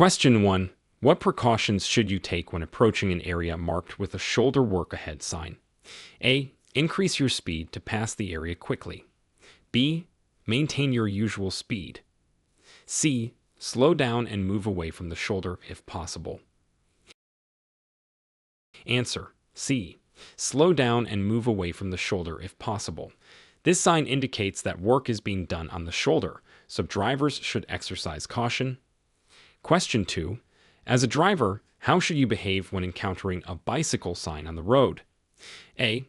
Question 1. What precautions should you take when approaching an area marked with a shoulder work ahead sign? A. Increase your speed to pass the area quickly. B. Maintain your usual speed. C. Slow down and move away from the shoulder if possible. Answer. C. Slow down and move away from the shoulder if possible. This sign indicates that work is being done on the shoulder, so drivers should exercise caution. Question 2. As a driver, how should you behave when encountering a bicycle sign on the road? A.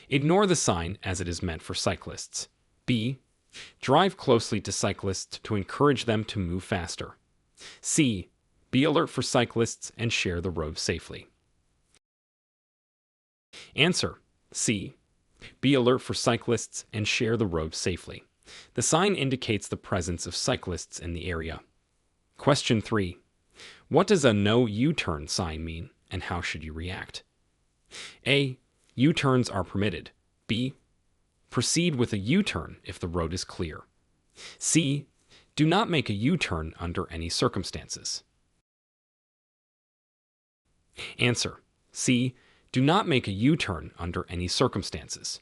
Ignore the sign as it is meant for cyclists. B. Drive closely to cyclists to encourage them to move faster. C. Be alert for cyclists and share the road safely. Answer. C. Be alert for cyclists and share the road safely. The sign indicates the presence of cyclists in the area. Question 3. What does a no U-turn sign mean, and how should you react? A. U-turns are permitted. B. Proceed with a U-turn if the road is clear. C. Do not make a U-turn under any circumstances. Answer. C. Do not make a U-turn under any circumstances.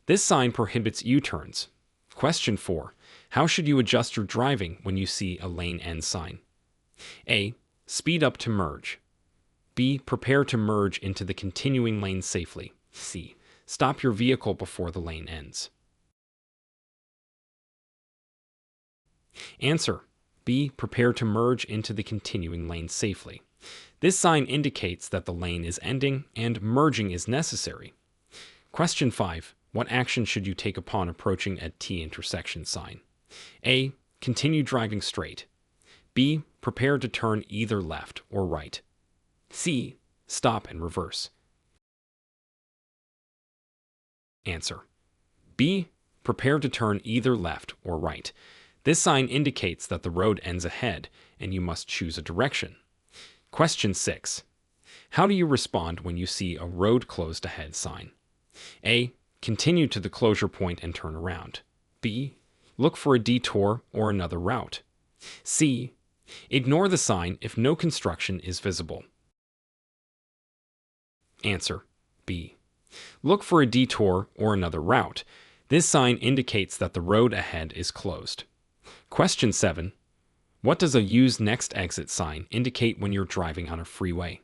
This sign prohibits U-turns. Question 4. How should you adjust your driving when you see a lane end sign? A. Speed up to merge. B. Prepare to merge into the continuing lane safely. C. Stop your vehicle before the lane ends. Answer. B. Prepare to merge into the continuing lane safely. This sign indicates that the lane is ending and merging is necessary. Question 5. What action should you take upon approaching a T intersection sign? A. Continue driving straight. B. Prepare to turn either left or right. C. Stop and reverse. Answer. B. Prepare to turn either left or right. This sign indicates that the road ends ahead and you must choose a direction. Question 6. How do you respond when you see a road closed ahead sign? A. Continue to the closure point and turn around. B. Look for a detour or another route. C. Ignore the sign if no construction is visible. Answer. B. Look for a detour or another route. This sign indicates that the road ahead is closed. Question 7. What does a use next exit sign indicate when you're driving on a freeway?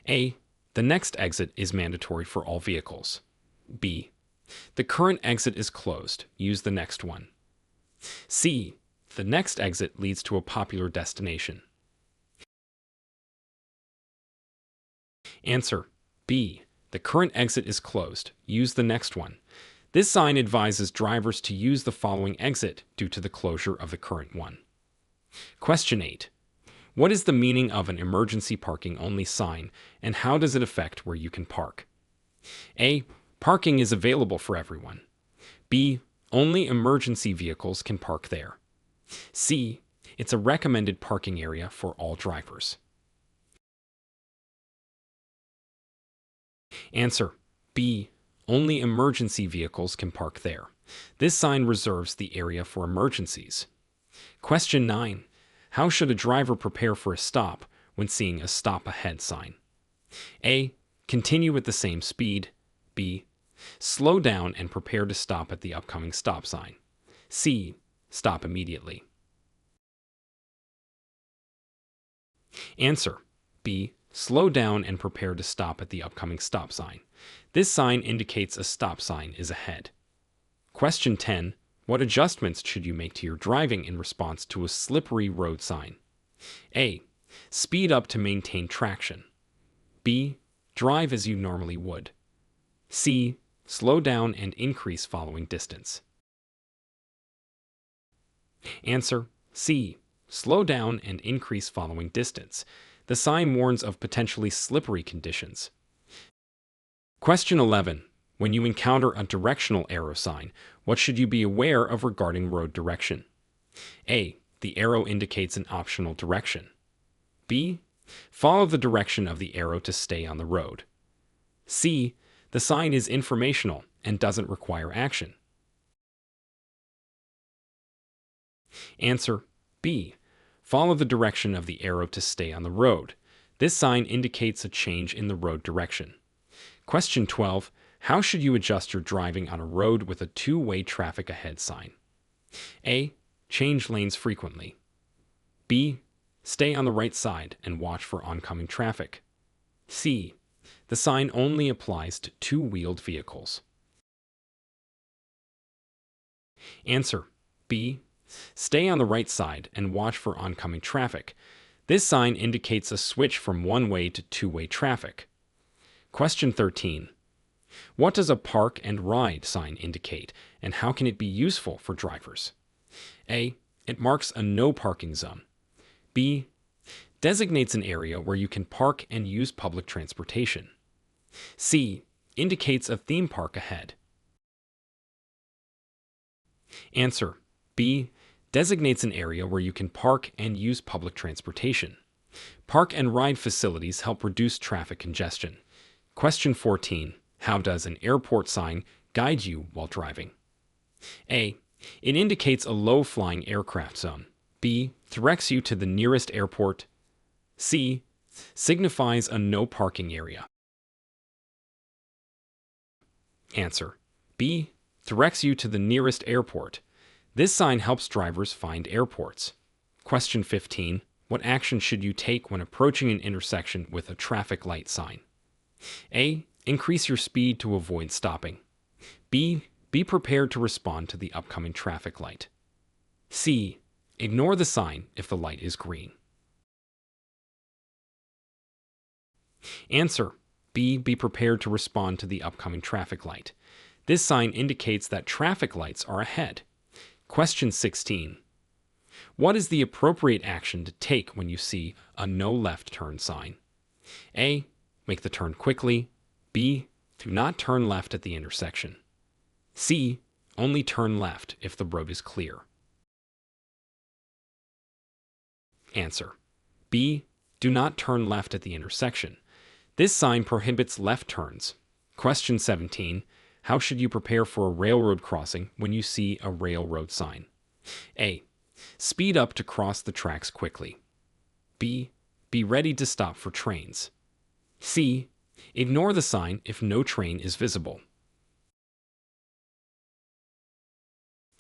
A. The next exit is mandatory for all vehicles. B. The current exit is closed. Use the next one. C. The next exit leads to a popular destination. Answer. B. The current exit is closed. Use the next one. This sign advises drivers to use the following exit due to the closure of the current one. Question 8. What is the meaning of an emergency parking only sign, and how does it affect where you can park? A. Parking is available for everyone. B. Only emergency vehicles can park there. C. It's a recommended parking area for all drivers. Answer. B. Only emergency vehicles can park there. This sign reserves the area for emergencies. Question 9. How should a driver prepare for a stop when seeing a stop ahead sign? A. Continue at the same speed. B. Slow down and prepare to stop at the upcoming stop sign. C. Stop immediately. Answer. B. Slow down and prepare to stop at the upcoming stop sign. This sign indicates a stop sign is ahead. Question 10. What adjustments should you make to your driving in response to a slippery road sign? A. Speed up to maintain traction. B. Drive as you normally would. C. Slow down and increase following distance. Answer. C. Slow down and increase following distance. The sign warns of potentially slippery conditions. Question 11. When you encounter a directional arrow sign, what should you be aware of regarding road direction? A. The arrow indicates an optional direction. B. Follow the direction of the arrow to stay on the road. C. The sign is informational and doesn't require action. Answer. B. Follow the direction of the arrow to stay on the road. This sign indicates a change in the road direction. Question 12. How should you adjust your driving on a road with a two-way traffic ahead sign? A. Change lanes frequently. B. Stay on the right side and watch for oncoming traffic. C. The sign only applies to two-wheeled vehicles. Answer. B. Stay on the right side and watch for oncoming traffic. This sign indicates a switch from one-way to two-way traffic. Question 13. What does a park and ride sign indicate, and how can it be useful for drivers? A. It marks a no parking zone. B. Designates an area where you can park and use public transportation. C. Indicates a theme park ahead. Answer. B. Designates an area where you can park and use public transportation. Park and ride facilities help reduce traffic congestion. Question 14. How does an airport sign guide you while driving? A. It indicates a low-flying aircraft zone. B. Directs you to the nearest airport. C. Signifies a no parking area. Answer. B. Directs you to the nearest airport. This sign helps drivers find airports. Question 15. What action should you take when approaching an intersection with a traffic light sign? A. Increase your speed to avoid stopping. B. Be prepared to respond to the upcoming traffic light. C. Ignore the sign if the light is green. Answer. B. Be prepared to respond to the upcoming traffic light. This sign indicates that traffic lights are ahead. Question 16. What is the appropriate action to take when you see a no left turn sign? A. Make the turn quickly. B. Do not turn left at the intersection. C. Only turn left if the road is clear. Answer. B. Do not turn left at the intersection. This sign prohibits left turns. Question 17. How should you prepare for a railroad crossing when you see a railroad sign? A. Speed up to cross the tracks quickly. B. Be ready to stop for trains. C. Ignore the sign if no train is visible.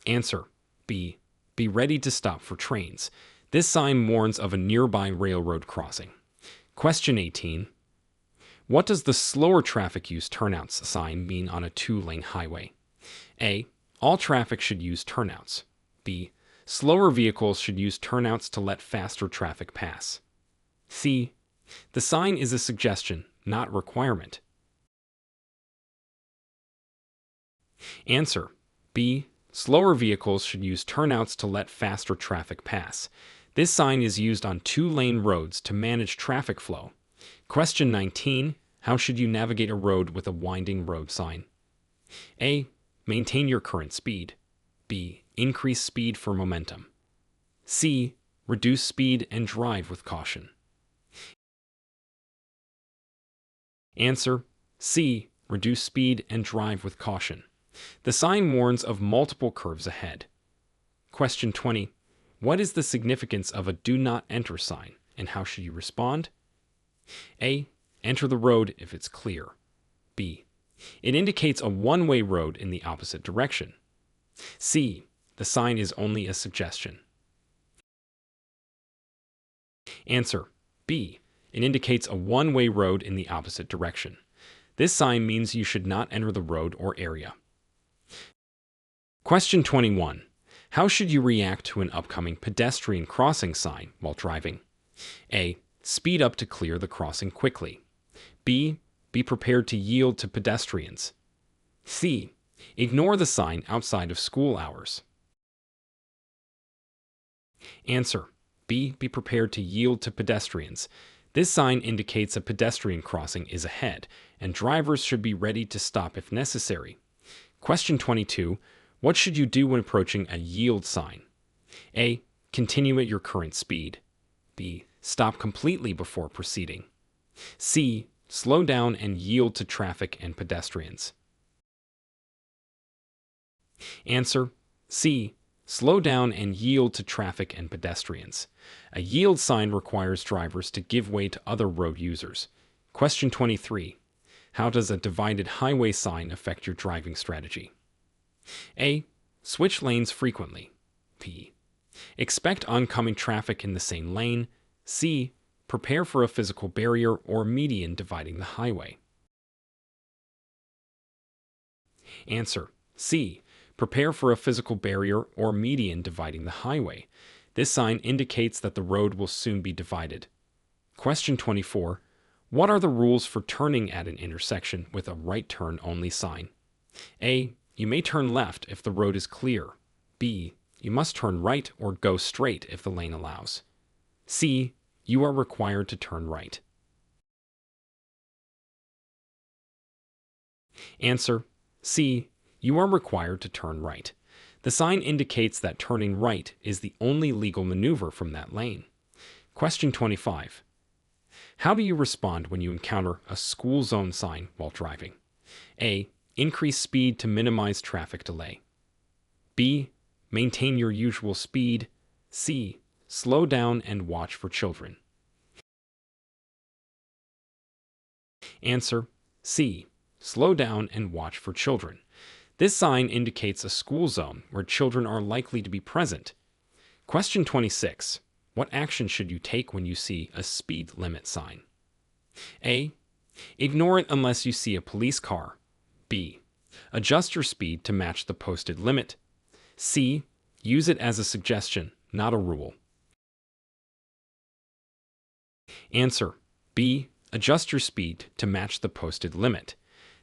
Answer. B. Be ready to stop for trains. This sign warns of a nearby railroad crossing. Question 18. What does the slower traffic use turnouts sign mean on a two-lane highway? A. All traffic should use turnouts. B. Slower vehicles should use turnouts to let faster traffic pass. C. The sign is a suggestion, not requirement. Answer. B. Slower vehicles should use turnouts to let faster traffic pass. This sign is used on two-lane roads to manage traffic flow. Question 19. How should you navigate a road with a winding road sign? A. Maintain your current speed. B. Increase speed for momentum. C. Reduce speed and drive with caution. Answer. C. Reduce speed and drive with caution. The sign warns of multiple curves ahead. Question 20. What is the significance of a do not enter sign, and how should you respond? A. Enter the road if it's clear. B. It indicates a one-way road in the opposite direction. C. The sign is only a suggestion. Answer. B. It indicates a one-way road in the opposite direction. This sign means you should not enter the road or area. Question 21. How should you react to an upcoming pedestrian crossing sign while driving? A. Speed up to clear the crossing quickly. B. Be prepared to yield to pedestrians. C. Ignore the sign outside of school hours. Answer. B. Be prepared to yield to pedestrians. This sign indicates a pedestrian crossing is ahead, and drivers should be ready to stop if necessary. Question 22. What should you do when approaching a yield sign? A. Continue at your current speed. B. Stop completely before proceeding. C. Slow down and yield to traffic and pedestrians. Answer. C. Slow down and yield to traffic and pedestrians. A yield sign requires drivers to give way to other road users. Question 23. How does a divided highway sign affect your driving strategy? A. Switch lanes frequently. B. Expect oncoming traffic in the same lane. C. Prepare for a physical barrier or median dividing the highway. Answer. C. Prepare for a physical barrier or median dividing the highway. This sign indicates that the road will soon be divided. Question 24. What are the rules for turning at an intersection with a right turn only sign? A. You may turn left if the road is clear. B. You must turn right or go straight if the lane allows. C. You are required to turn right. Answer. C. You are required to turn right. The sign indicates that turning right is the only legal maneuver from that lane. Question 25. How do you respond when you encounter a school zone sign while driving? A. Increase speed to minimize traffic delay. B. Maintain your usual speed. C. Slow down and watch for children. Answer. C. Slow down and watch for children. This sign indicates a school zone where children are likely to be present. Question 26. What action should you take when you see a speed limit sign? A. Ignore it unless you see a police car. B. Adjust your speed to match the posted limit. C. Use it as a suggestion, not a rule. Answer. B. Adjust your speed to match the posted limit.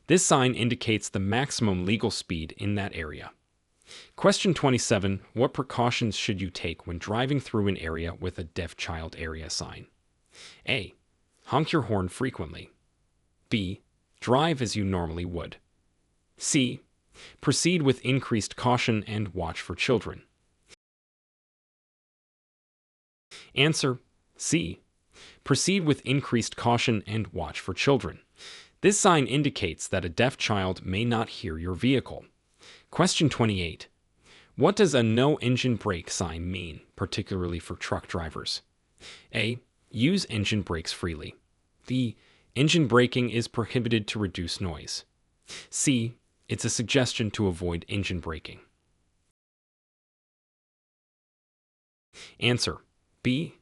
This sign indicates the maximum legal speed in that area. Question 27. What precautions should you take when driving through an area with a deaf child area sign? A. Honk your horn frequently. B. Drive as you normally would. C. Proceed with increased caution and watch for children. Answer. C. Proceed with increased caution and watch for children. This sign indicates that a deaf child may not hear your vehicle. Question 28. What does a no engine brake sign mean, particularly for truck drivers? A. Use engine brakes freely. B. Engine braking is prohibited to reduce noise. C. It's a suggestion to avoid engine braking. Answer. B.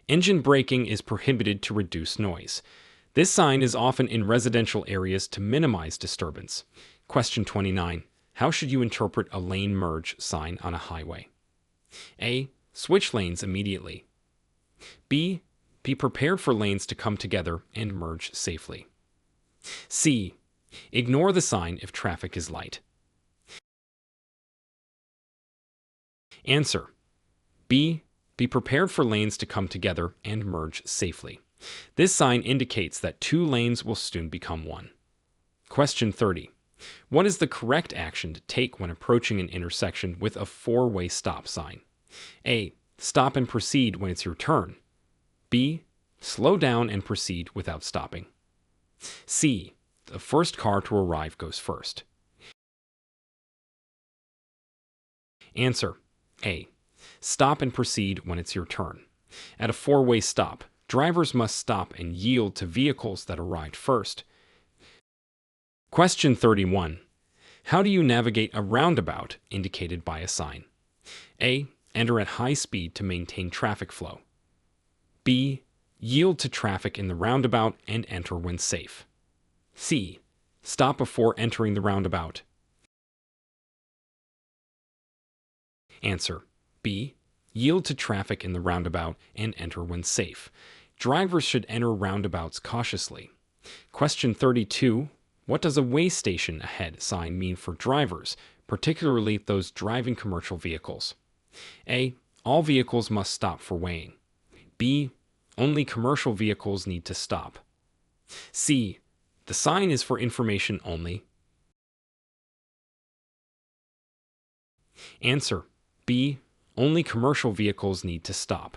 Engine braking is prohibited to reduce noise. This sign is often in residential areas to minimize disturbance. Question 29. How should you interpret a lane merge sign on a highway? A. Switch lanes immediately. B. Be prepared for lanes to come together and merge safely. C. Ignore the sign if traffic is light. Answer. B. Be prepared for lanes to come together and merge safely. This sign indicates that two lanes will soon become one. Question 30. What is the correct action to take when approaching an intersection with a four-way stop sign? A. Stop and proceed when it's your turn. B. Slow down and proceed without stopping. C. The first car to arrive goes first. Answer. A. Stop and proceed when it's your turn. At a four-way stop, drivers must stop and yield to vehicles that arrived first. Question 31. How do you navigate a roundabout indicated by a sign? A. Enter at high speed to maintain traffic flow. B. Yield to traffic in the roundabout and enter when safe. C. Stop before entering the roundabout. Answer. B. Yield to traffic in the roundabout and enter when safe. Drivers should enter roundabouts cautiously. Question 32. What does a weigh station ahead sign mean for drivers, particularly those driving commercial vehicles? A. All vehicles must stop for weighing. B. Only commercial vehicles need to stop. C. The sign is for information only. Answer. B. Only commercial vehicles need to stop.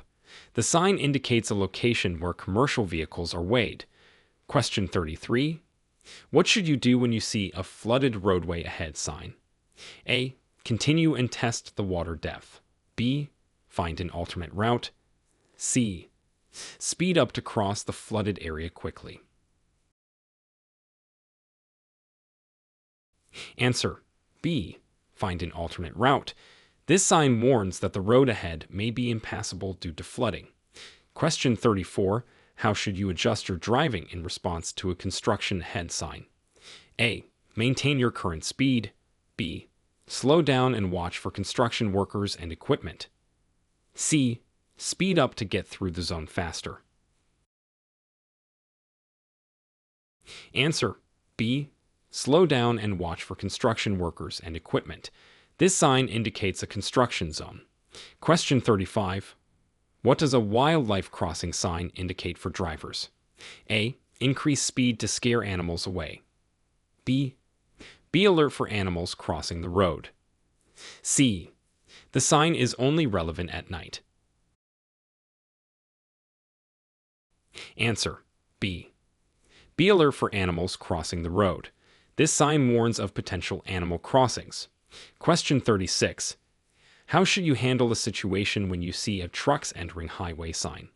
The sign indicates a location where commercial vehicles are weighed. Question 33. What should you do when you see a flooded roadway ahead sign? A. Continue and test the water depth. B. Find an alternate route. C. Speed up to cross the flooded area quickly. Answer B. Find an alternate route. This sign warns that the road ahead may be impassable due to flooding. Question 34. How should you adjust your driving in response to a construction ahead sign? A. Maintain your current speed. B. Slow down and watch for construction workers and equipment. C. Speed up to get through the zone faster. Answer B. Slow down and watch for construction workers and equipment. This sign indicates a construction zone. Question 35. What does a wildlife crossing sign indicate for drivers? A. Increase speed to scare animals away. B. Be alert for animals crossing the road. C. The sign is only relevant at night. Answer B. Be alert for animals crossing the road. This sign warns of potential animal crossings. Question 36. How should you handle a situation when you see a trucks entering highway sign?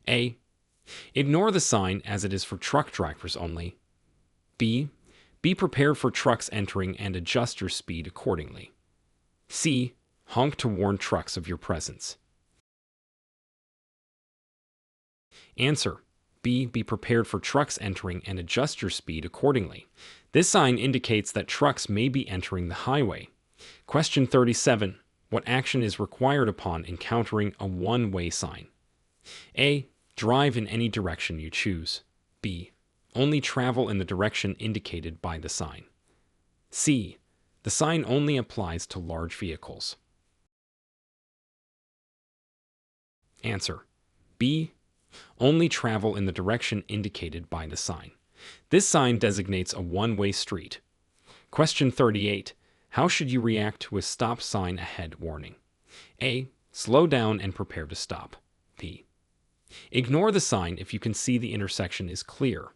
A. Ignore the sign as it is for truck drivers only. B. Be prepared for trucks entering and adjust your speed accordingly. C. Honk to warn trucks of your presence. Answer B. Be prepared for trucks entering and adjust your speed accordingly. This sign indicates that trucks may be entering the highway. Question 37. What action is required upon encountering a one-way sign? A. Drive in any direction you choose. B. Only travel in the direction indicated by the sign. C. The sign only applies to large vehicles. Answer B. Only travel in the direction indicated by the sign. This sign designates a one-way street. Question 38. How should you react to a stop sign ahead warning? A. Slow down and prepare to stop. B. Ignore the sign if you can see the intersection is clear.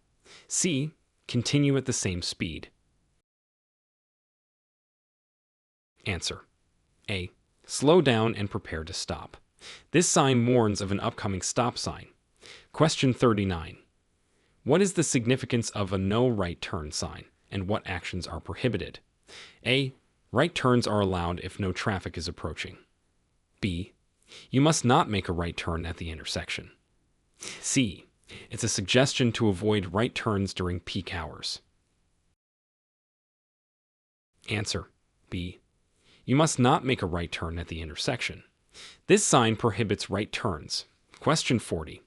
C. Continue at the same speed. Answer A. Slow down and prepare to stop. This sign warns of an upcoming stop sign. Question 39. What is the significance of a no right turn sign, and what actions are prohibited? A. Right turns are allowed if no traffic is approaching. B. You must not make a right turn at the intersection. C. It's a suggestion to avoid right turns during peak hours. Answer B. You must not make a right turn at the intersection. This sign prohibits right turns. Question 40.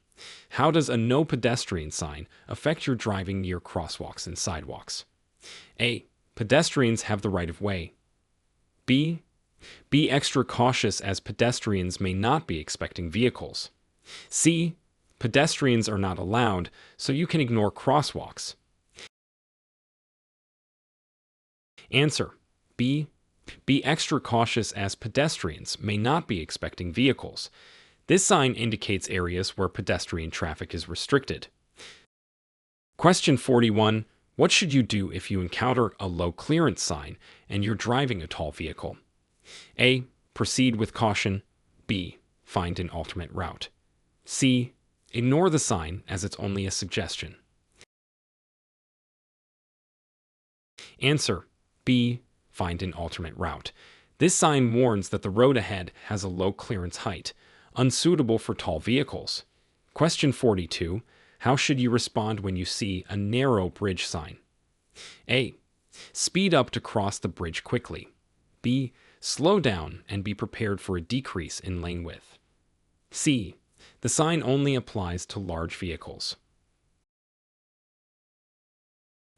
How does a no pedestrian sign affect your driving near crosswalks and sidewalks? A. Pedestrians have the right of way. B. Be extra cautious as pedestrians may not be expecting vehicles. C. Pedestrians are not allowed, so you can ignore crosswalks. Answer B. Be extra cautious as pedestrians may not be expecting vehicles. This sign indicates areas where pedestrian traffic is restricted. Question 41. What should you do if you encounter a low clearance sign and you're driving a tall vehicle? A. Proceed with caution. B. Find an alternate route. C. Ignore the sign as it's only a suggestion. Answer B. Find an alternate route. This sign warns that the road ahead has a low clearance height, unsuitable for tall vehicles. Question 42. How should you respond when you see a narrow bridge sign? A. Speed up to cross the bridge quickly. B. Slow down and be prepared for a decrease in lane width. C. The sign only applies to large vehicles.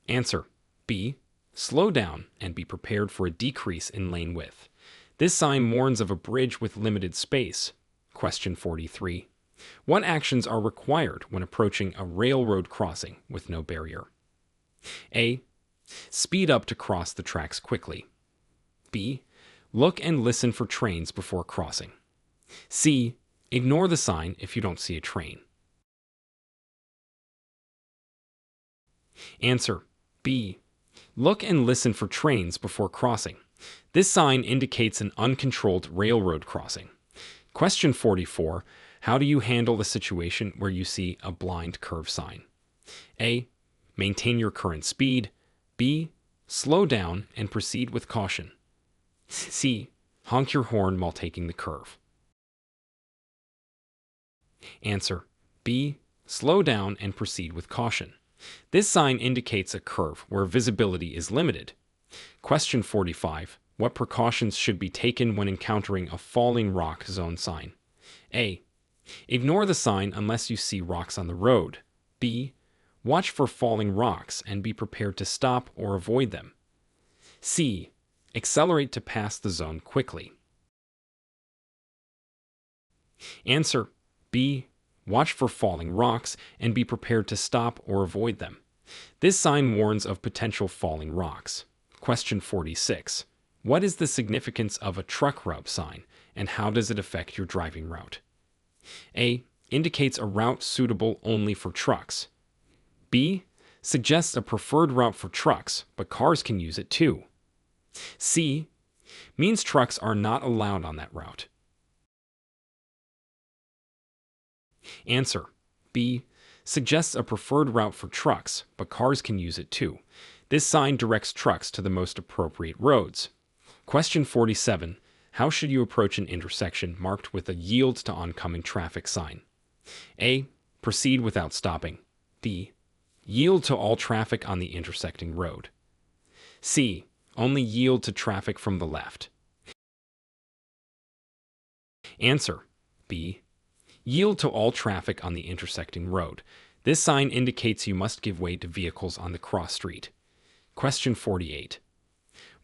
Answer B. Slow down and be prepared for a decrease in lane width. This sign warns of a bridge with limited space. Question 43. What actions are required when approaching a railroad crossing with no barrier? A. Speed up to cross the tracks quickly. B. Look and listen for trains before crossing. C. Ignore the sign if you don't see a train. Answer B. Look and listen for trains before crossing. This sign indicates an uncontrolled railroad crossing. Question 44. How do you handle a situation where you see a blind curve sign? A. Maintain your current speed. B. Slow down and proceed with caution. C. Honk your horn while taking the curve. Answer. B. Slow down and proceed with caution. This sign indicates a curve where visibility is limited. Question 45. What precautions should be taken when encountering a falling rock zone sign? A. Ignore the sign unless you see rocks on the road. B. Watch for falling rocks and be prepared to stop or avoid them. C. Accelerate to pass the zone quickly. Answer. B. Watch for falling rocks and be prepared to stop or avoid them. This sign warns of potential falling rocks. Question 46. What is the significance of a truck route sign, and how does it affect your driving route? A. Indicates a route suitable only for trucks. B. Suggests a preferred route for trucks, but cars can use it too. C. Means trucks are not allowed on that route. Answer. B. Suggests a preferred route for trucks, but cars can use it too. This sign directs trucks to the most appropriate roads. Question 47. How should you approach an intersection marked with a yield to oncoming traffic sign? A. Proceed without stopping. B. Yield to all traffic on the intersecting road. C. Only yield to traffic from the left. Answer. B. Yield to all traffic on the intersecting road. This sign indicates you must give way to vehicles on the cross street. Question 48.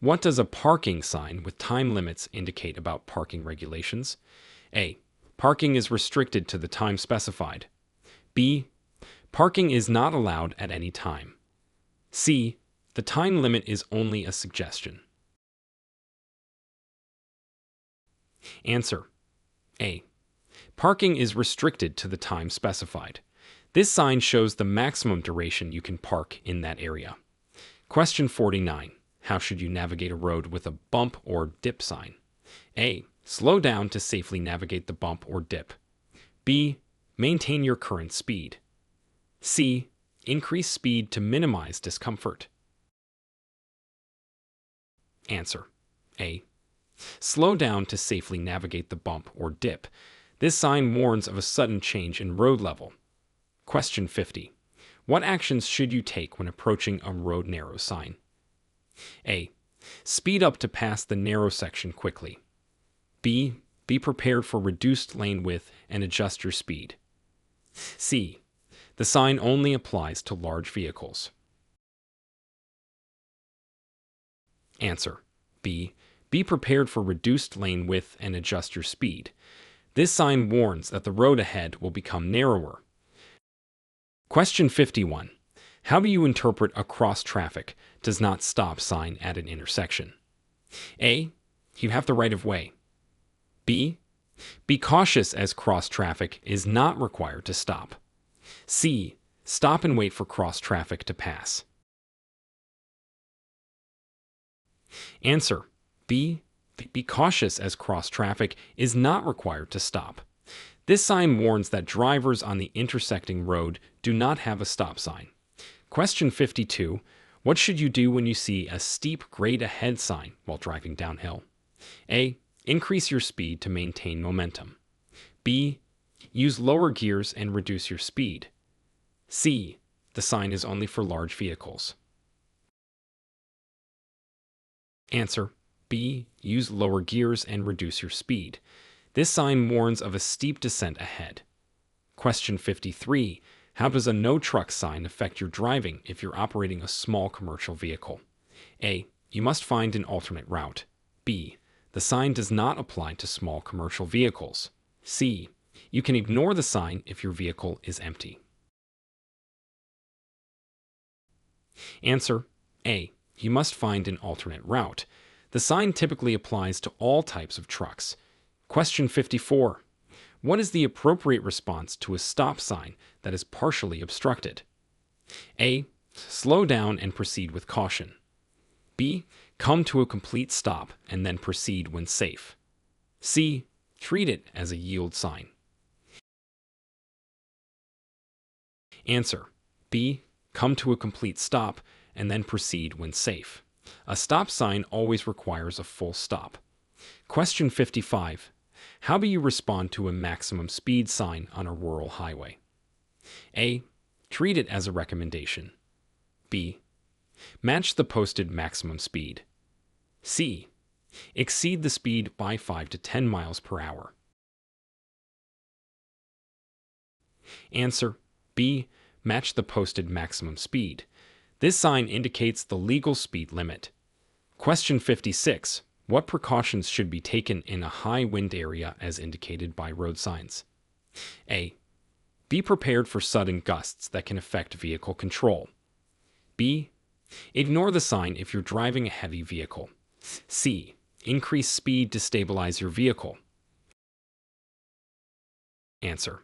What does a parking sign with time limits indicate about parking regulations? A. Parking is restricted to the time specified. B. Parking is not allowed at any time. C. The time limit is only a suggestion. Answer. A. Parking is restricted to the time specified. This sign shows the maximum duration you can park in that area. Question 49. How should you navigate a road with a bump or dip sign? A. Slow down to safely navigate the bump or dip. B. Maintain your current speed. C. Increase speed to minimize discomfort. Answer. A. Slow down to safely navigate the bump or dip. This sign warns of a sudden change in road level. Question 50. What actions should you take when approaching a road narrow sign? A. Speed up to pass the narrow section quickly. B. Be prepared for reduced lane width and adjust your speed. C. The sign only applies to large vehicles. Answer. B. Be prepared for reduced lane width and adjust your speed. This sign warns that the road ahead will become narrower. Question 51. How do you interpret a cross traffic does not stop sign at an intersection? A. You have the right of way. B. Be cautious as cross traffic is not required to stop. C. Stop and wait for cross traffic to pass. Answer. B. Be cautious as cross traffic is not required to stop. This sign warns that drivers on the intersecting road do not have a stop sign. Question 52. What should you do when you see a steep grade ahead sign while driving downhill? A. Increase your speed to maintain momentum. B. Use lower gears and reduce your speed. C. The sign is only for large vehicles. Answer. B. Use lower gears and reduce your speed. This sign warns of a steep descent ahead. Question 53. How does a no truck sign affect your driving if you're operating a small commercial vehicle? A. You must find an alternate route. B. The sign does not apply to small commercial vehicles. C. You can ignore the sign if your vehicle is empty. Answer. A. You must find an alternate route. The sign typically applies to all types of trucks. Question 54. What is the appropriate response to a stop sign that is partially obstructed? A. Slow down and proceed with caution. B. Come to a complete stop and then proceed when safe. C. Treat it as a yield sign. Answer: B. Come to a complete stop and then proceed when safe. A stop sign always requires a full stop. Question 55. How do you respond to a maximum speed sign on a rural highway? A. Treat it as a recommendation. B. Match the posted maximum speed. C. Exceed the speed by 5 to 10 miles per hour. Answer: B. Match the posted maximum speed. This sign indicates the legal speed limit. Question 56. What precautions should be taken in a high wind area as indicated by road signs? A. Be prepared for sudden gusts that can affect vehicle control. B. Ignore the sign if you're driving a heavy vehicle. C. Increase speed to stabilize your vehicle. Answer: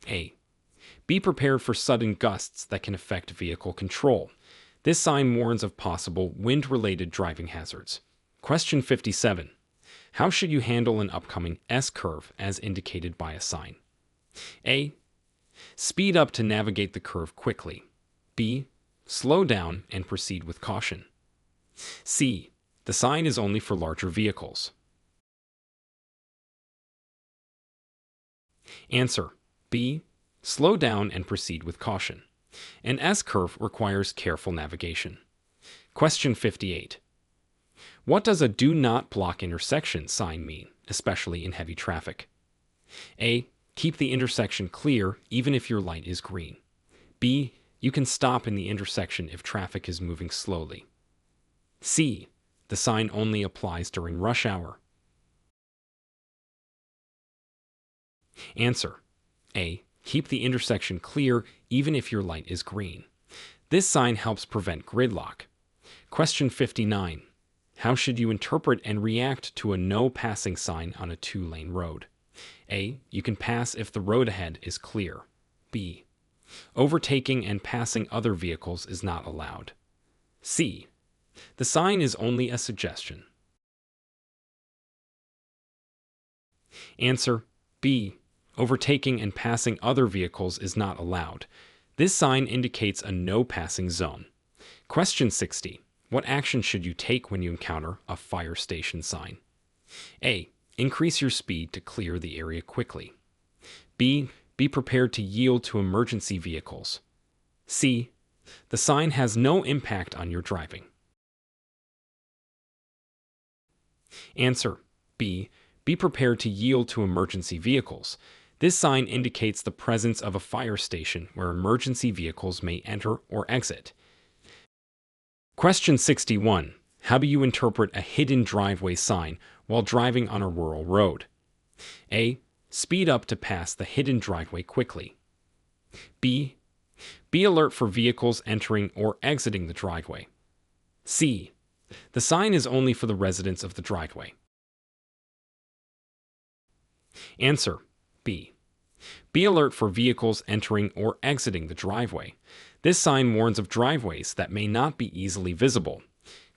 A. Be prepared for sudden gusts that can affect vehicle control. This sign warns of possible wind-related driving hazards. Question 57. How should you handle an upcoming S-curve as indicated by a sign? A. Speed up to navigate the curve quickly. B. Slow down and proceed with caution. C. The sign is only for larger vehicles. Answer: B. Slow down and proceed with caution. An S-curve requires careful navigation. Question 58. What does a do not block intersection sign mean, especially in heavy traffic? A. Keep the intersection clear even if your light is green. B. You can stop in the intersection if traffic is moving slowly. C. The sign only applies during rush hour. Answer: A. Keep the intersection clear even if your light is green. This sign helps prevent gridlock. Question 59. How should you interpret and react to a no passing sign on a two-lane road? A. You can pass if the road ahead is clear. B. Overtaking and passing other vehicles is not allowed. C. The sign is only a suggestion. Answer: B. Overtaking and passing other vehicles is not allowed. This sign indicates a no passing zone. Question 60. What action should you take when you encounter a fire station sign? A. Increase your speed to clear the area quickly. B. Be prepared to yield to emergency vehicles. C. The sign has no impact on your driving. Answer: B. Be prepared to yield to emergency vehicles. This sign indicates the presence of a fire station where emergency vehicles may enter or exit. Question 61. How do you interpret a hidden driveway sign while driving on a rural road? A. Speed up to pass the hidden driveway quickly. B. Be alert for vehicles entering or exiting the driveway. C. The sign is only for the residents of the driveway. Answer: B. Be alert for vehicles entering or exiting the driveway. This sign warns of driveways that may not be easily visible.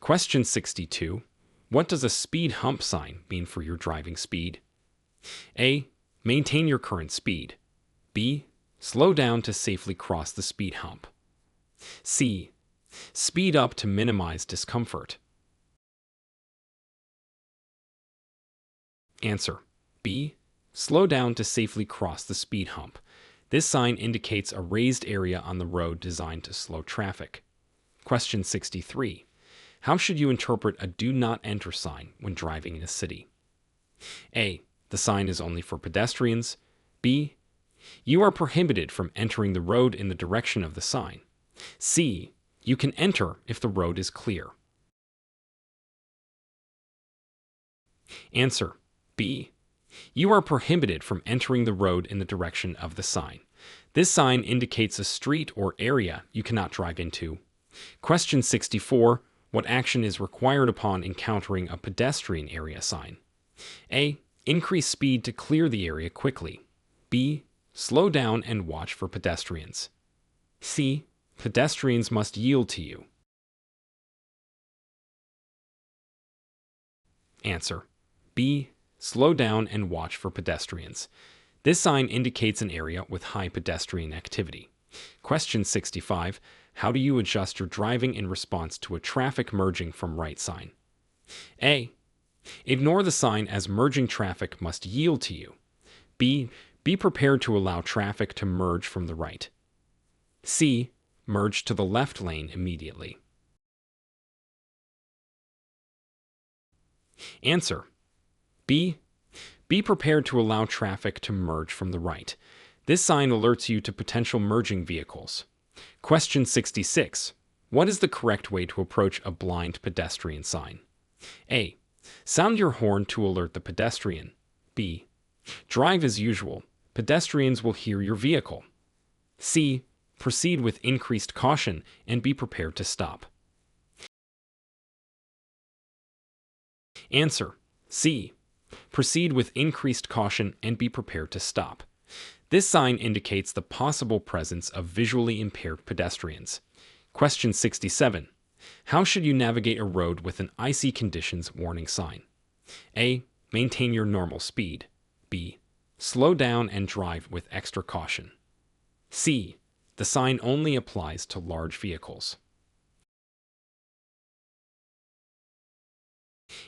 Question 62. What does a speed hump sign mean for your driving speed? A. Maintain your current speed. B. Slow down to safely cross the speed hump. C. Speed up to minimize discomfort. Answer: B. Slow down to safely cross the speed hump. This sign indicates a raised area on the road designed to slow traffic. Question 63. How should you interpret a do not enter sign when driving in a city? A. The sign is only for pedestrians. B. You are prohibited from entering the road in the direction of the sign. C. You can enter if the road is clear. Answer: B. You are prohibited from entering the road in the direction of the sign. This sign indicates a street or area you cannot drive into. Question 64. What action is required upon encountering a pedestrian area sign? A. Increase speed to clear the area quickly. B. Slow down and watch for pedestrians. C. Pedestrians must yield to you. Answer: B. Slow down and watch for pedestrians. This sign indicates an area with high pedestrian activity. Question 65. How do you adjust your driving in response to a traffic merging from right sign? A. Ignore the sign as merging traffic must yield to you. B. Be prepared to allow traffic to merge from the right. C. Merge to the left lane immediately. Answer: B. Be prepared to allow traffic to merge from the right. This sign alerts you to potential merging vehicles. Question 66. What is the correct way to approach a blind pedestrian sign? A. Sound your horn to alert the pedestrian. B. Drive as usual. Pedestrians will hear your vehicle. C. Proceed with increased caution and be prepared to stop. Answer: C. Proceed with increased caution and be prepared to stop. This sign indicates the possible presence of visually impaired pedestrians. Question 67. How should you navigate a road with an icy conditions warning sign? A. Maintain your normal speed. B. Slow down and drive with extra caution. C. The sign only applies to large vehicles.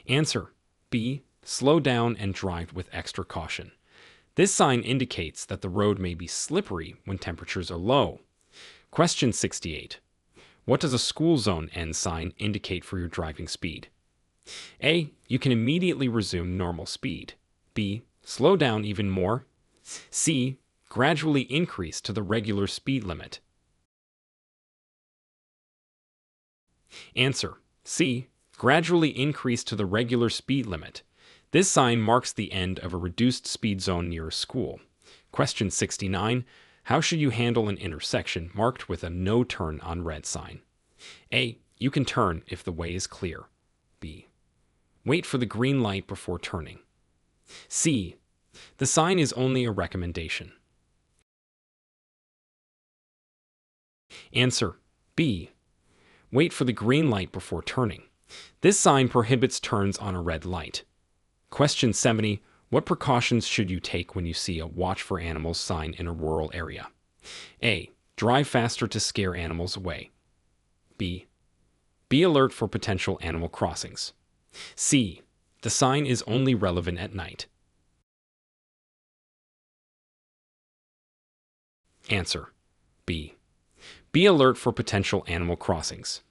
Answer: B. Slow down and drive with extra caution. This sign indicates that the road may be slippery when temperatures are low. Question 68. What does a school zone end sign indicate for your driving speed? A. You can immediately resume normal speed. B. Slow down even more. C. Gradually increase to the regular speed limit. Answer: C. Gradually increase to the regular speed limit. This sign marks the end of a reduced speed zone near a school. Question 69. How should you handle an intersection marked with a no turn on red sign? A. You can turn if the way is clear. B. Wait for the green light before turning. C. The sign is only a recommendation. Answer: B. Wait for the green light before turning. This sign prohibits turns on a red light. Question 70. What precautions should you take when you see a watch for animals sign in a rural area? A. Drive faster to scare animals away. B. Be alert for potential animal crossings. C. The sign is only relevant at night. Answer: B. Be alert for potential animal crossings.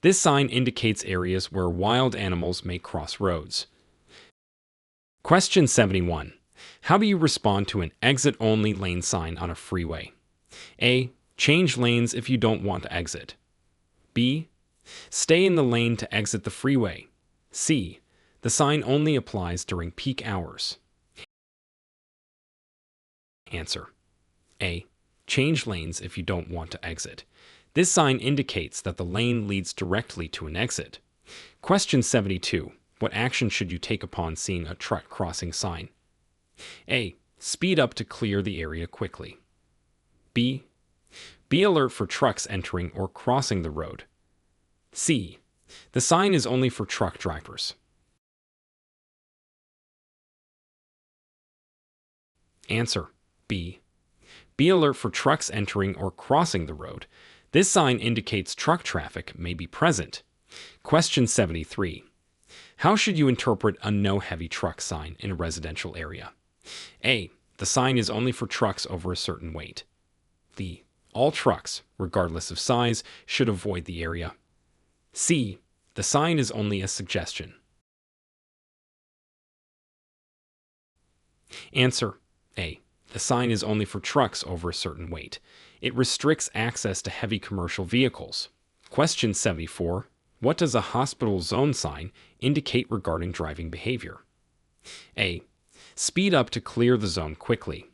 This sign indicates areas where wild animals may cross roads. Question 71. How do you respond to an exit-only lane sign on a freeway? A. Change lanes if you don't want to exit. B. Stay in the lane to exit the freeway. C. The sign only applies during peak hours. Answer: A. Change lanes if you don't want to exit. This sign indicates that the lane leads directly to an exit. Question 72. What action should you take upon seeing a truck crossing sign? A. Speed up to clear the area quickly. B. Be alert for trucks entering or crossing the road. C. The sign is only for truck drivers. Answer: B. Be alert for trucks entering or crossing the road. This sign indicates truck traffic may be present. Question 73. How should you interpret a no heavy truck sign in a residential area? A. The sign is only for trucks over a certain weight. B. All trucks, regardless of size, should avoid the area. C. The sign is only a suggestion. Answer: A. The sign is only for trucks over a certain weight. It restricts access to heavy commercial vehicles. Question 74. What does a hospital zone sign indicate regarding driving behavior? A. Speed up to clear the zone quickly.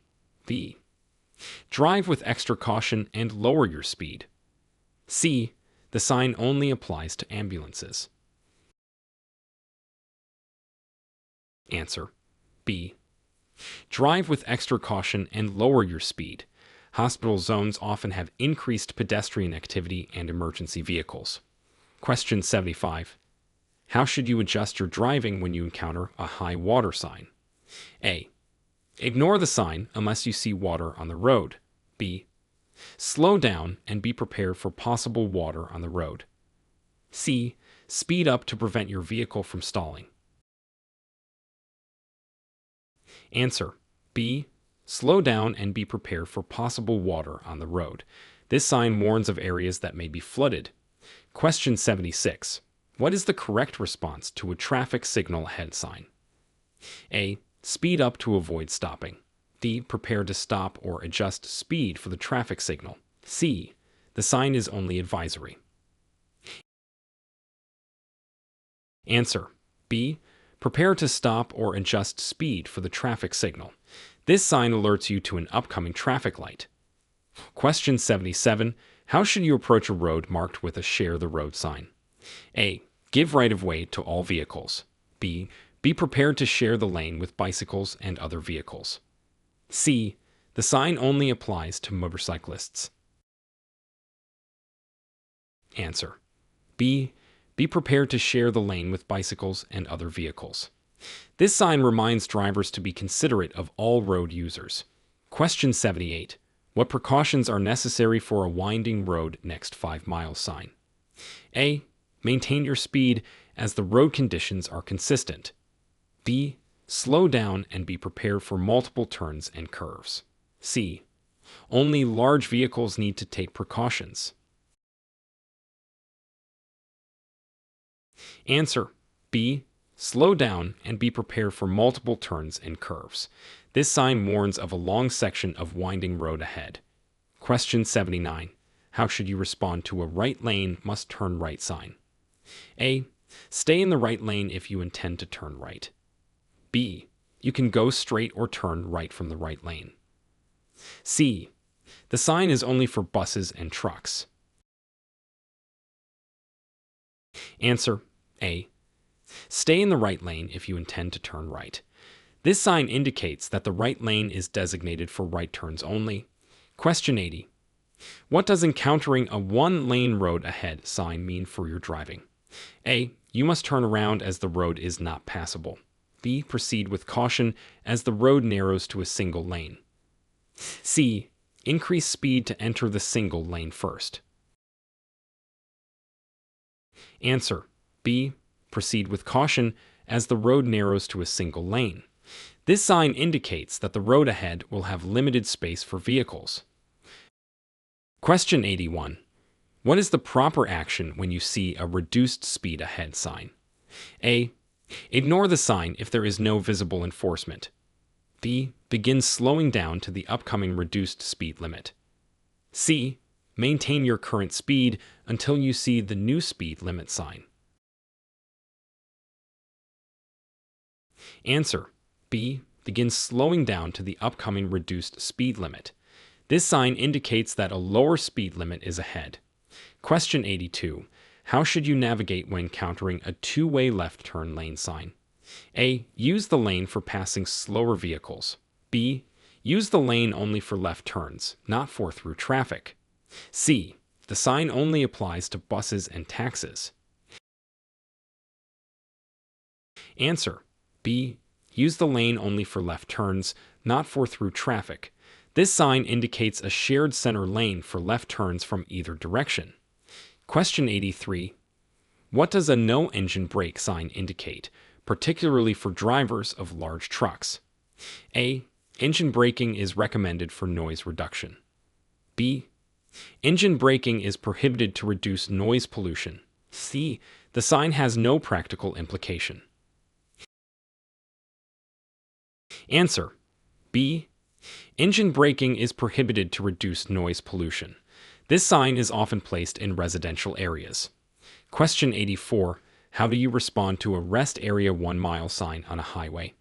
B. Drive with extra caution and lower your speed. C. The sign only applies to ambulances. Answer: B. Drive with extra caution and lower your speed. Hospital zones often have increased pedestrian activity and emergency vehicles. Question 75. How should you adjust your driving when you encounter a high water sign? A. Ignore the sign unless you see water on the road. B. Slow down and be prepared for possible water on the road. C. Speed up to prevent your vehicle from stalling. Answer. B. Slow down and be prepared for possible water on the road. This sign warns of areas that may be flooded. Question 76. What is the correct response to a traffic signal ahead sign? A. Speed up to avoid stopping. B. Prepare to stop or adjust speed for the traffic signal. C. The sign is only advisory. Answer. B. Prepare to stop or adjust speed for the traffic signal. This sign alerts you to an upcoming traffic light. Question 77. How should you approach a road marked with a Share the Road sign? A. Give right-of-way to all vehicles. B. Be prepared to share the lane with bicycles and other vehicles. C. The sign only applies to motorcyclists. Answer. B. Be prepared to share the lane with bicycles and other vehicles. This sign reminds drivers to be considerate of all road users. Question 78. What precautions are necessary for a winding road next 5 mile sign? A. Maintain your speed as the road conditions are consistent. B. Slow down and be prepared for multiple turns and curves. C. Only large vehicles need to take precautions. Answer. B. Slow down and be prepared for multiple turns and curves. This sign warns of a long section of winding road ahead. Question 79. How should you respond to a right lane must turn right sign? A. Stay in the right lane if you intend to turn right. B. You can go straight or turn right from the right lane. C. The sign is only for buses and trucks. Answer. A. Stay in the right lane if you intend to turn right. This sign indicates that the right lane is designated for right turns only. Question 80. What does encountering a one-lane road ahead sign mean for your driving? A. You must turn around as the road is not passable. B. Proceed with caution as the road narrows to a single lane. C. Increase speed to enter the single lane first. Answer. B. Proceed with caution as the road narrows to a single lane. This sign indicates that the road ahead will have limited space for vehicles. Question 81. What is the proper action when you see a reduced speed ahead sign? A. Ignore the sign if there is no visible enforcement. B. Begin slowing down to the upcoming reduced speed limit. C. Maintain your current speed until you see the new speed limit sign. Answer. B. Begin slowing down to the upcoming reduced speed limit. This sign indicates that a lower speed limit is ahead. Question 82. How should you navigate when encountering a two-way left turn lane sign? A. Use the lane for passing slower vehicles. B. Use the lane only for left turns, not for through traffic. C. The sign only applies to buses and taxis. Answer. B. Use the lane only for left turns, not for through traffic. This sign indicates a shared center lane for left turns from either direction. Question 83. What does a no engine brake sign indicate, particularly for drivers of large trucks? A. Engine braking is recommended for noise reduction. B. Engine braking is prohibited to reduce noise pollution. C. The sign has no practical implication. Answer. B. Engine braking is prohibited to reduce noise pollution. This sign is often placed in residential areas. Question 84. How do you respond to a rest area 1 mile sign on a highway?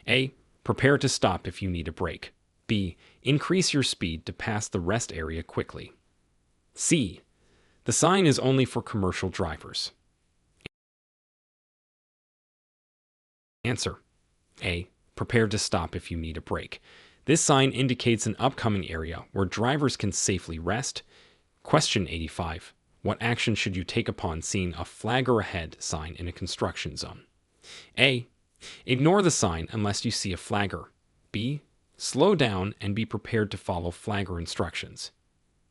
A. Prepare to stop if you need a break. B. Increase your speed to pass the rest area quickly. C. The sign is only for commercial drivers. Answer. A. Prepare to stop if you need a break. This sign indicates an upcoming area where drivers can safely rest. Question 85. What action should you take upon seeing a flagger ahead sign in a construction zone? A. Ignore the sign unless you see a flagger. B. Slow down and be prepared to follow flagger instructions.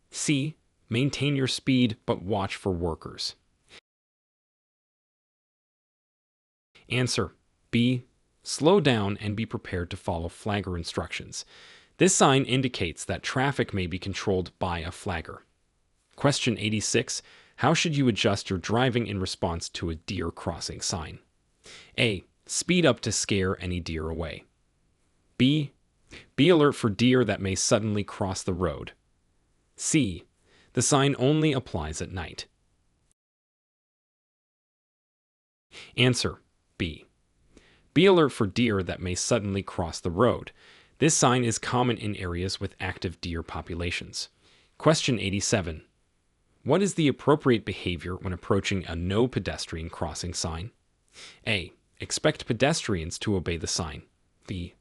C. Maintain your speed but watch for workers. Answer B. Slow down and be prepared to follow flagger instructions. This sign indicates that traffic may be controlled by a flagger. Question 86. How should you adjust your driving in response to a deer crossing sign? A. Speed up to scare any deer away. B. Be alert for deer that may suddenly cross the road. C. The sign only applies at night. Answer B. Be alert for deer that may suddenly cross the road. This sign is common in areas with active deer populations. Question 87. What is the appropriate behavior when approaching a no pedestrian crossing sign? A. Expect pedestrians to obey the sign. B.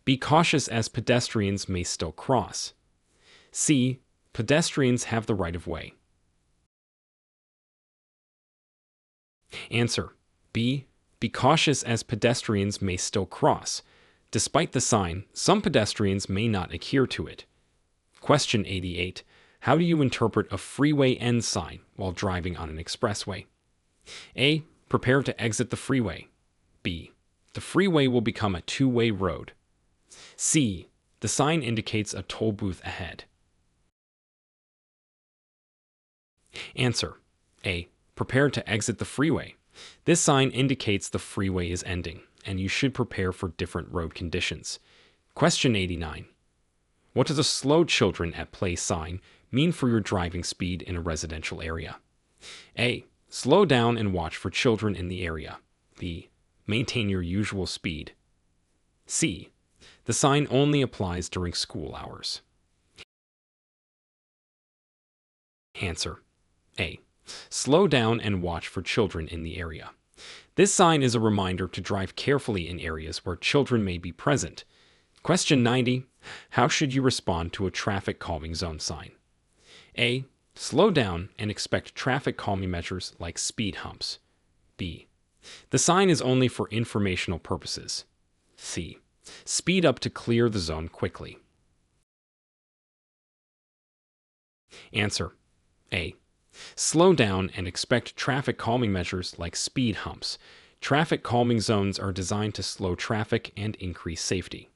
Be cautious as pedestrians may still cross. C. Pedestrians have the right of way. Answer B. Be cautious as pedestrians may still cross. Despite the sign, some pedestrians may not adhere to it. Question 88. How do you interpret a freeway end sign while driving on an expressway? A. Prepare to exit the freeway. B. The freeway will become a two-way road. C. The sign indicates a toll booth ahead. Answer A. Prepare to exit the freeway. This sign indicates the freeway is ending, and you should prepare for different road conditions. Question 89. What does a slow children at play sign mean for your driving speed in a residential area? A. Slow down and watch for children in the area. B. Maintain your usual speed. C. The sign only applies during school hours. Answer A. Slow down and watch for children in the area. This sign is a reminder to drive carefully in areas where children may be present. Question 90. How should you respond to a traffic calming zone sign? A. Slow down and expect traffic calming measures like speed humps. B. The sign is only for informational purposes. C. Speed up to clear the zone quickly. Answer A. Slow down and expect traffic calming measures like speed humps. Traffic calming zones are designed to slow traffic and increase safety.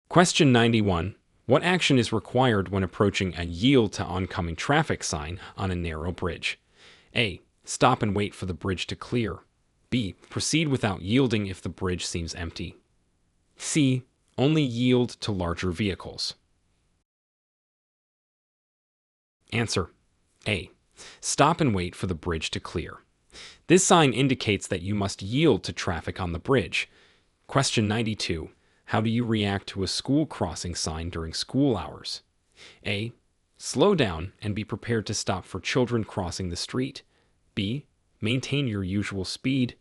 Question 91. What action is required when approaching a yield to oncoming traffic sign on a narrow bridge? A. Stop and wait for the bridge to clear. B. Proceed without yielding if the bridge seems empty. C. Only yield to larger vehicles. Answer A. Stop and wait for the bridge to clear. This sign indicates that you must yield to traffic on the bridge. Question 92. How do you react to a school crossing sign during school hours? A. Slow down and be prepared to stop for children crossing the street. B. Maintain your usual speed.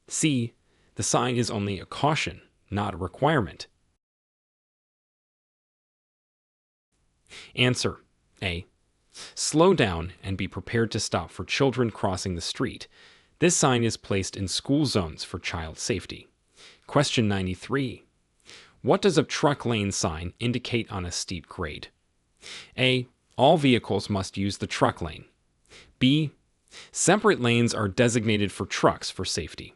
C. The sign is only a caution, not a requirement. Answer A. Slow down and be prepared to stop for children crossing the street. This sign is placed in school zones for child safety. Question 93. What does a truck lane sign indicate on a steep grade? A. All vehicles must use the truck lane. B. Separate lanes are designated for trucks for safety.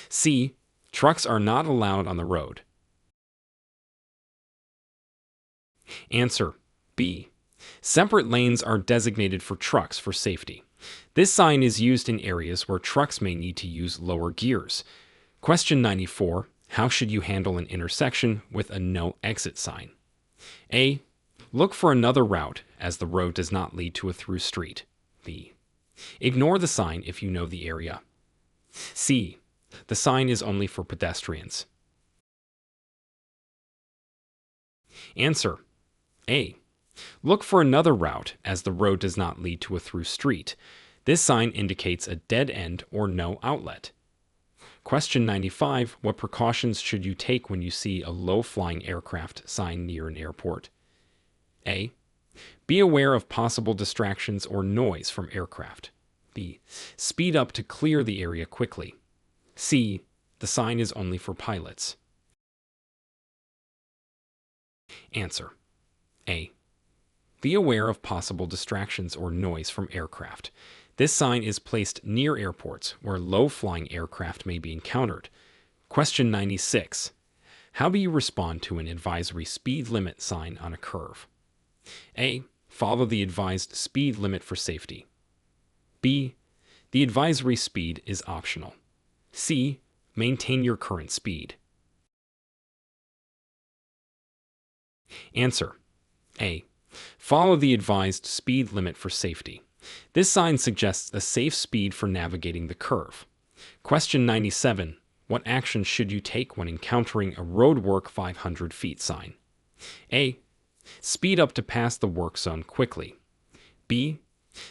C. Trucks are not allowed on the road. Answer B. Separate lanes are designated for trucks for safety. This sign is used in areas where trucks may need to use lower gears. Question 94. How should you handle an intersection with a no exit sign? A. Look for another route as the road does not lead to a through street. B. Ignore the sign if you know the area. C. The sign is only for pedestrians. Answer A. Look for another route as the road does not lead to a through street. This sign indicates a dead end or no outlet. Question 95. What precautions should you take when you see a low-flying aircraft sign near an airport? A. Be aware of possible distractions or noise from aircraft. B. Speed up to clear the area quickly. C. The sign is only for pilots. Answer. A. Be aware of possible distractions or noise from aircraft. This sign is placed near airports where low-flying aircraft may be encountered. Question 96. How do you respond to an advisory speed limit sign on a curve? A. Follow the advised speed limit for safety. B. The advisory speed is optional. C. Maintain your current speed. Answer. A. Follow the advised speed limit for safety. This sign suggests a safe speed for navigating the curve. Question 97. What action should you take when encountering a roadwork 500 feet sign? A. Speed up to pass the work zone quickly. B.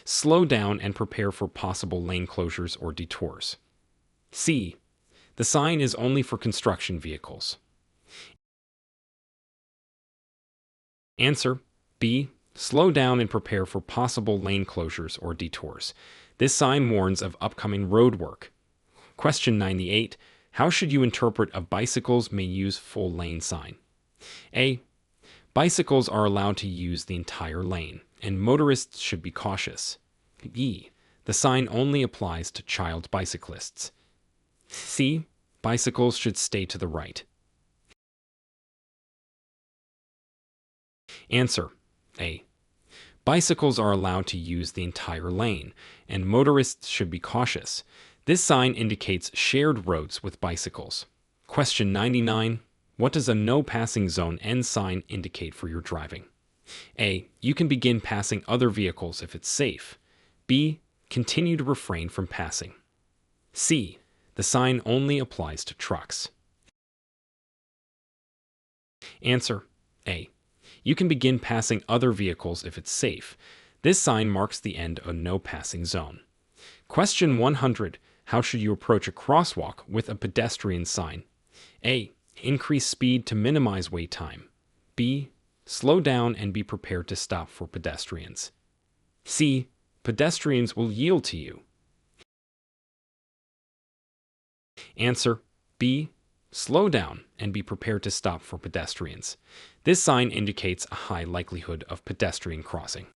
Slow down and prepare for possible lane closures or detours. C. The sign is only for construction vehicles. Answer. B. Slow down and prepare for possible lane closures or detours. This sign warns of upcoming road work. Question 98. How should you interpret a bicycles may use full lane sign? A. Bicycles are allowed to use the entire lane, and motorists should be cautious. B. The sign only applies to child bicyclists. C. Bicycles should stay to the right. Answer. A. Bicycles are allowed to use the entire lane, and motorists should be cautious. This sign indicates shared roads with bicycles. Question 99. What does a no passing zone end sign indicate for your driving? A. You can begin passing other vehicles if it's safe. B. Continue to refrain from passing. C. The sign only applies to trucks. Answer. A. You can begin passing other vehicles if it's safe. This sign marks the end of a no passing zone. Question 100. How should you approach a crosswalk with a pedestrian sign? A. Increase speed to minimize wait time. B. Slow down and be prepared to stop for pedestrians. C. Pedestrians will yield to you. Answer. B. Slow down and be prepared to stop for pedestrians. This sign indicates a high likelihood of pedestrian crossing.